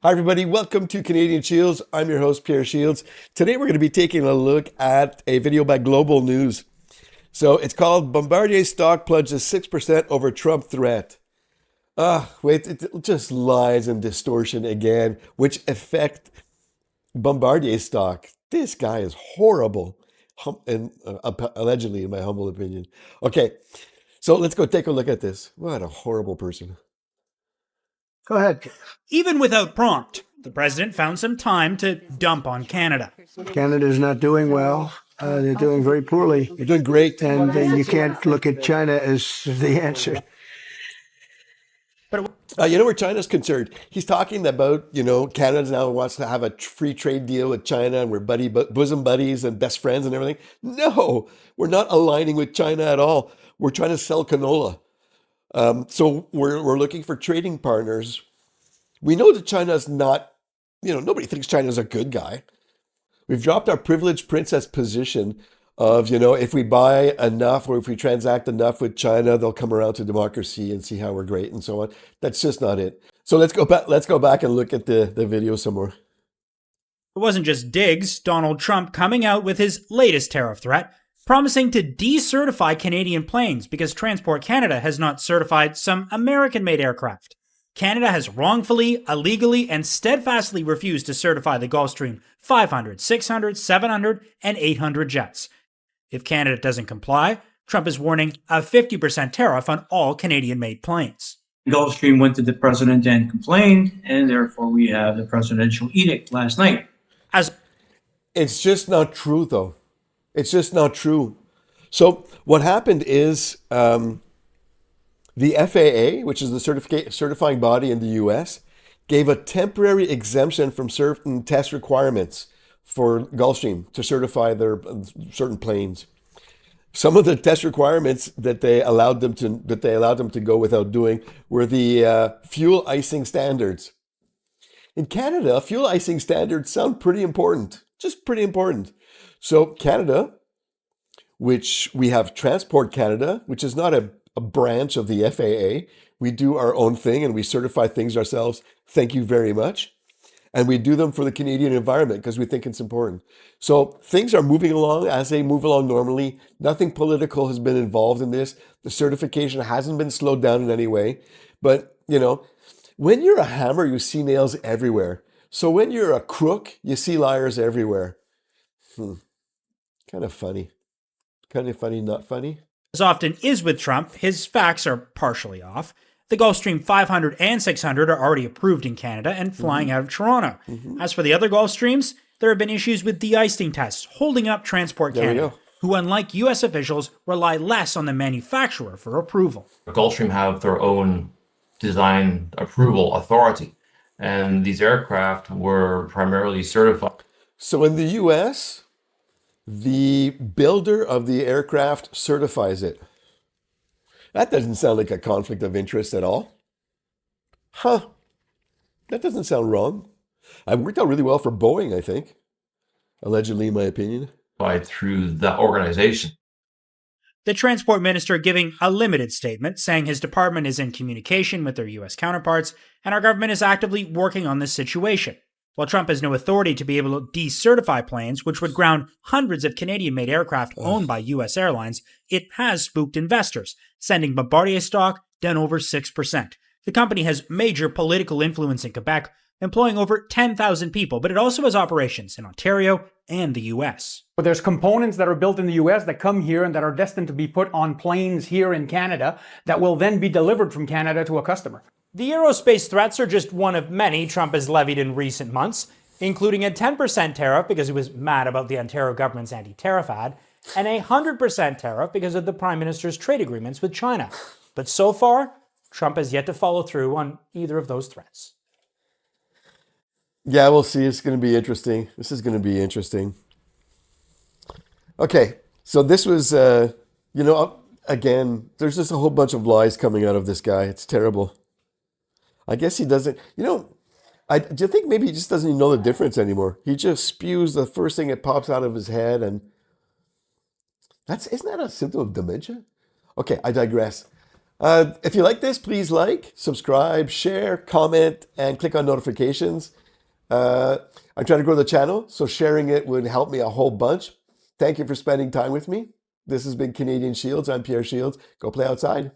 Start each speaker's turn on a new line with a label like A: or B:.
A: Hi, everybody. Welcome to Canadian Shields. I'm your host, Pierre Shields. Today, we're going to be taking a look at a video by Global News. So it's called Bombardier Stock Plunges 6% over Trump Threat. It just lies and distortion again, which affect Bombardier stock. This guy is horrible, and allegedly, in my humble opinion. Okay, so let's go take a look at this. What a horrible person.
B: Go ahead.
C: Even without prompt, the president found some time to dump on Canada.
B: Canada's not doing well. They're doing very poorly.
A: You're doing great.
B: And you can't look at China as the answer.
C: But
A: where China's concerned, he's talking about, Canada now wants to have a free trade deal with China and we're bosom buddies and best friends and everything. No, we're not aligning with China at all. We're trying to sell canola. So we're looking for trading partners. We know that China's not, nobody thinks China's a good guy. We've dropped our privileged princess position of, if we buy enough or if we transact enough with China, they'll come around to democracy and see how we're great and so on. That's just not it. So let's go back and look at the video some more.
C: it wasn't just digs. Donald Trump coming out with his latest tariff threat, promising to decertify Canadian planes because Transport Canada has not certified some American-made aircraft. Canada has wrongfully, illegally, and steadfastly refused to certify the Gulfstream 500, 600, 700, and 800 jets. If Canada doesn't comply, Trump is warning a 50% tariff on all Canadian-made planes.
D: Gulfstream went to the president and complained, and therefore we have the presidential edict last night.
A: It's just not true, though. It's just not true. So what happened is the FAA, which is the certifying body in the U.S., gave a temporary exemption from certain test requirements for Gulfstream to certify their certain planes. Some of the test requirements that they allowed them to go without doing were the fuel icing standards. In Canada, fuel icing standards sound pretty important, just pretty important. So Canada, which we have Transport Canada, which is not a branch of the FAA. We do our own thing and we certify things ourselves. Thank you very much. And we do them for the Canadian environment because we think it's important. So things are moving along as they move along normally. Nothing political has been involved in this. The certification hasn't been slowed down in any way. But, when you're a hammer, you see nails everywhere. So when you're a crook, you see liars everywhere. Kind of funny. Kind of funny, not funny.
C: As often is with Trump, his facts are partially off. The Gulfstream 500 and 600 are already approved in Canada and flying out of Toronto. As for the other Gulfstreams, there have been issues with de-icing tests, holding up Transport Canada, who, unlike U.S. officials, rely less on the manufacturer for approval.
E: Gulfstream have their own design approval authority, and these aircraft were primarily certified.
A: So in the U.S., the builder of the aircraft certifies it. That doesn't sound like a conflict of interest at all. That doesn't sound wrong. It worked out really well for Boeing, I think. Allegedly, in my opinion.
E: Through that organization.
C: The transport minister giving a limited statement, saying his department is in communication with their U.S. counterparts, and our government is actively working on this situation. While Trump has no authority to be able to decertify planes, which would ground hundreds of Canadian-made aircraft owned by U.S. airlines, it has spooked investors, sending Bombardier stock down over 6%. The company has major political influence in Quebec, employing over 10,000 people, but it also has operations in Ontario and the U.S.
F: But there's components that are built in the U.S. that come here and that are destined to be put on planes here in Canada that will then be delivered from Canada to a customer.
C: The aerospace threats are just one of many Trump has levied in recent months, including a 10% tariff because he was mad about the Ontario government's anti-tariff ad, and a 100% tariff because of the Prime Minister's trade agreements with China. But so far, Trump has yet to follow through on either of those threats.
A: Yeah, we'll see. It's going to be interesting. This is going to be interesting. Okay, so this was, again, there's just a whole bunch of lies coming out of this guy. It's terrible. I guess he doesn't, do you think maybe he just doesn't even know the difference anymore? He just spews the first thing that pops out of his head, and isn't that a symptom of dementia? Okay, I digress. If you like this, please like, subscribe, share, comment, and click on notifications. I'm trying to grow the channel, so sharing it would help me a whole bunch. Thank you for spending time with me. This has been Canadian Shields. I'm Pierre Shields. Go play outside.